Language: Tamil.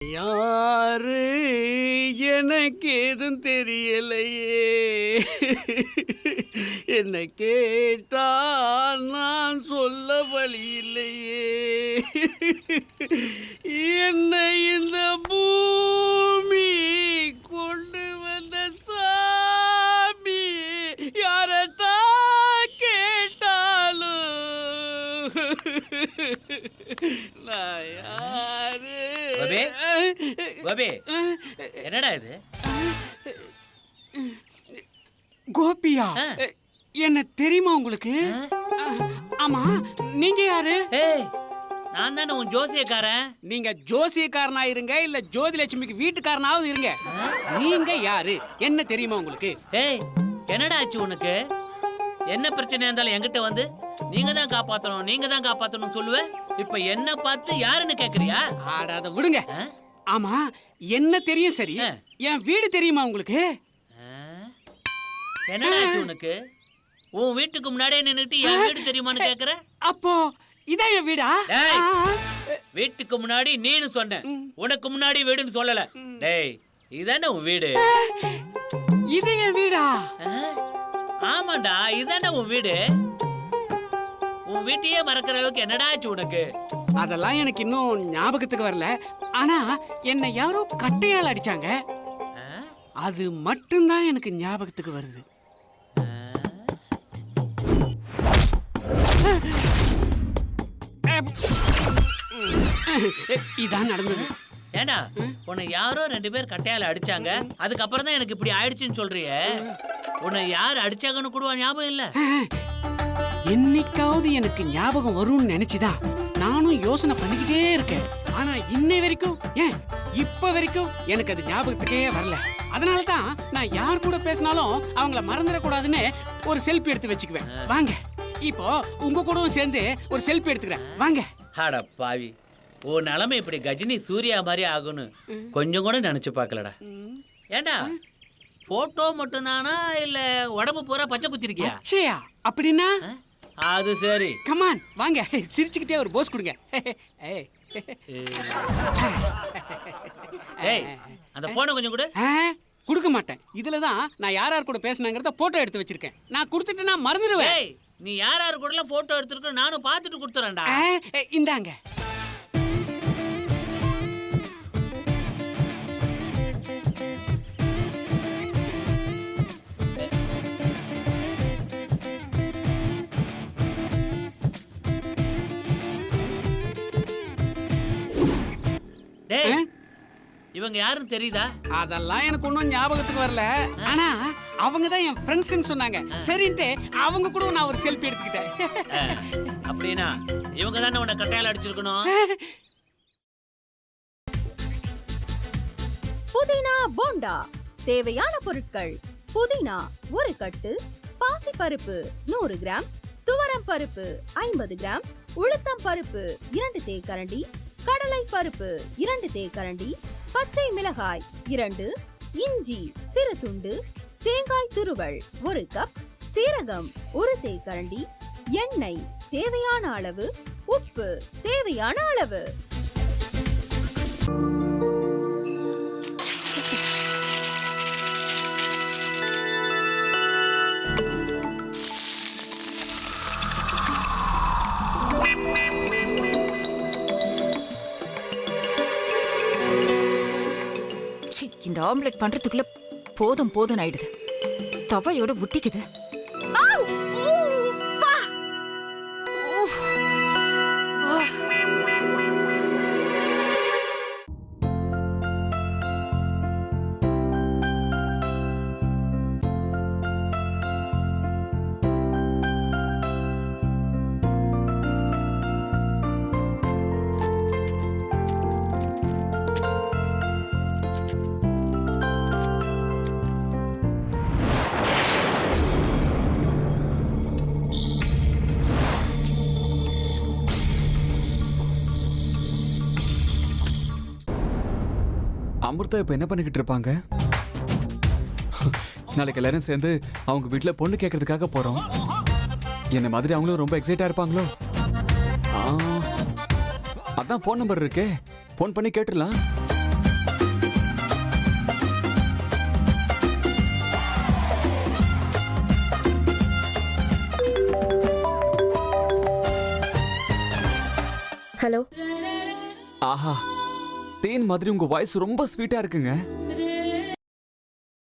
யாரு எனக்கு ஏதும் தெரியலையே. என்ன கேட்டா நான் சொல்ல வழி இல்லையே. என்னை இந்த பூமி கொண்டு வந்த சாமி யாரத்தான் கேட்டாலும் நான் யாரு. கோபி, என்னடா இது? கோபியா? என்ன தெரியுமா உங்களுக்கு? ஆமா, நீங்க யாரு? நான் தானே உன் ஜோசியக்காரன். நீங்க ஜோசியக்காரனா இருங்க, இல்ல ஜோதிலட்சுமிக்கு வீட்டுக்காரனாவது இருங்க. நீங்க யாரு? என்ன தெரியுமா உங்களுக்கு? என்னடா ஆச்சு உனக்கு? என்ன பிரச்சனை இருந்தாலும் என்கிட்ட வந்து நீங்க தான் காப்பாத்தணும், நீங்க தான் காப்பாத்தணும் சொல்லுவ. இப்ப என்ன பார்த்து யாருன்னு கேக்குறியா? ஆடாத விடுங்க. ஆமா, என்ன தெரியும் சரி, என் வீடு தெரியுமா உங்களுக்கு? என்னடா ஆச்சு உனக்கு? உன் வீட்டுக்கு முன்னாடியே நின்னுட்டு என் வீடு தெரியுமான்னு கேக்குற? அப்போ இதான் என் வீடா? வீட்டுக்கு முன்னாடி நீன்னு சொன்ன, உனக்கு முன்னாடி வீடுன்னு சொல்லல. டேய், இதானே உன் வீடு? இது என் வீடா? ஆமாண்டா, இதானே உன் வீடு. உன் வீட்டையே மறக்கிற அளவுக்கு என்னடா ஆச்சு உனக்கு? அதெல்லாம் எனக்கு இன்னும் ஞாபகத்துக்கு வரல. ஆனா என்ன யாரோ கட்டையால் அடிச்சாங்க, அது மட்டும்தான் எனக்கு ஞாபகத்துக்கு வருது. இதான் நடந்தது. ஏண்டா, உன்னை யாரோ 2 பேர் கட்டையால அடிச்சாங்க, அதுக்கப்புறம் தான் எனக்கு இப்படி ஆயிடுச்சுன்னு சொல்றிய. உன்னை யார் அடிச்சாங்கன்னு கூட ஞாபகம் இல்ல? என்னைக்காவது எனக்கு ஞாபகம் வரும்னு நினைச்சுதான் நானும் யோசனை பண்ணிக்கிட்டே இருக்கேன். ஆனா இன்னை வரைக்கும், ஏன் இப்ப வரைக்கும் எனக்கு அது ஞாபகத்துக்கே வரல. அதனால தான் நான் யார் கூட பேசினாலும் அவங்கள மறந்துடக்கூடாதுன்னு ஒரு செல்ஃபி எடுத்து வச்சுக்குவேன். வாங்க, இப்போ உங்க கூடவும் சேர்ந்து ஒரு செல்ஃபி எடுத்துக்கிறேன். வாங்க. அட பாவி, உன் நிலைமை இப்படி கஜினி சூர்யா மாதிரி ஆகும்னு கொஞ்சம் கூட நினைச்சு பார்க்கலடா. ஏண்டா, போட்டோ மட்டும்தானா இல்ல உடம்பு பூரா பச்சை குத்திருக்கியா? அச்சயா, அப்படின்னா அது சரி. கமான் வாங்க, சிரிச்சுக்கிட்டே ஒரு போஸ் கொடுங்க. ஏய், அந்த போனை கொஞ்சம் கொடு. கொடுக்க மாட்டேன். இதுல தான் நான் யார் யார் கூட பேசினாங்கிறத போட்டோ எடுத்து வச்சிருக்கேன். நான் கொடுத்துட்டு நான் மறந்துடுவேன். நீ யார் யார் கூட போட்டோ எடுத்துருக்க நானும் பார்த்துட்டு கொடுத்துறேன்டா. இந்தாங்க. டேய், இவங்க யாருன்னு தெரியுதா? அதெல்லாம் எனக்கு ஒன்றும் ஞாபகத்துக்கு வரல. ஆனா அவங்க தான் என் ஃப்ரெண்ட்ஸ்னு சொன்னாங்க. சரின்ட்டு அவங்க கூட நான் ஒரு செல்ஃபி எடுத்துக்கிட்டேன். அப்படின்னா இவங்க தானே உன்னை கட்டையால அடிச்சிருக்கணும். புதினா போண்டா தேவையான பொருட்கள்: புதினா 1 கட்டு, பாசிப்பருப்பு 100 கிராம், துவரம் பருப்பு 50 கிராம், உளுத்தம் பருப்பு 2 தேக்கரண்டி, கடலை பருப்பு 2 தேக்கரண்டி, பச்சை மிளகாய் 2, இஞ்சி சிறு துண்டு, தேங்காய் துருவல் 1 கப், சீரகம் 1 தேக்கரண்டி, எண்ணெய் தேவையான அளவு, உப்பு தேவையான அளவு. இந்த ஆம்லெட் பண்றதுக்குள்ள போதும் போதும் ஆயிடுது. தவையோட ஒட்டிக்குது. அமிர்தா இப்ப என்ன பண்ணிக்கிட்டு இருப்பாங்க? நாளைக்கு எல்லாரும் சேர்ந்து அவங்க வீட்டுல பொண்ணு கேட்கறதுக்காக போறோம். என்ன மாதிரி அவங்களும் ரொம்ப எக்ஸைட்டா இருப்பாங்களோ? அதான் ஃபோன் நம்பர் இருக்கே, ஃபோன் பண்ணி கேட்டுடலாம். ஹலோ. ஆஹா, தேன் மாதிரி உங்க வாய்ஸ் ரொம்ப ஸ்வீட்டா இருக்குங்க.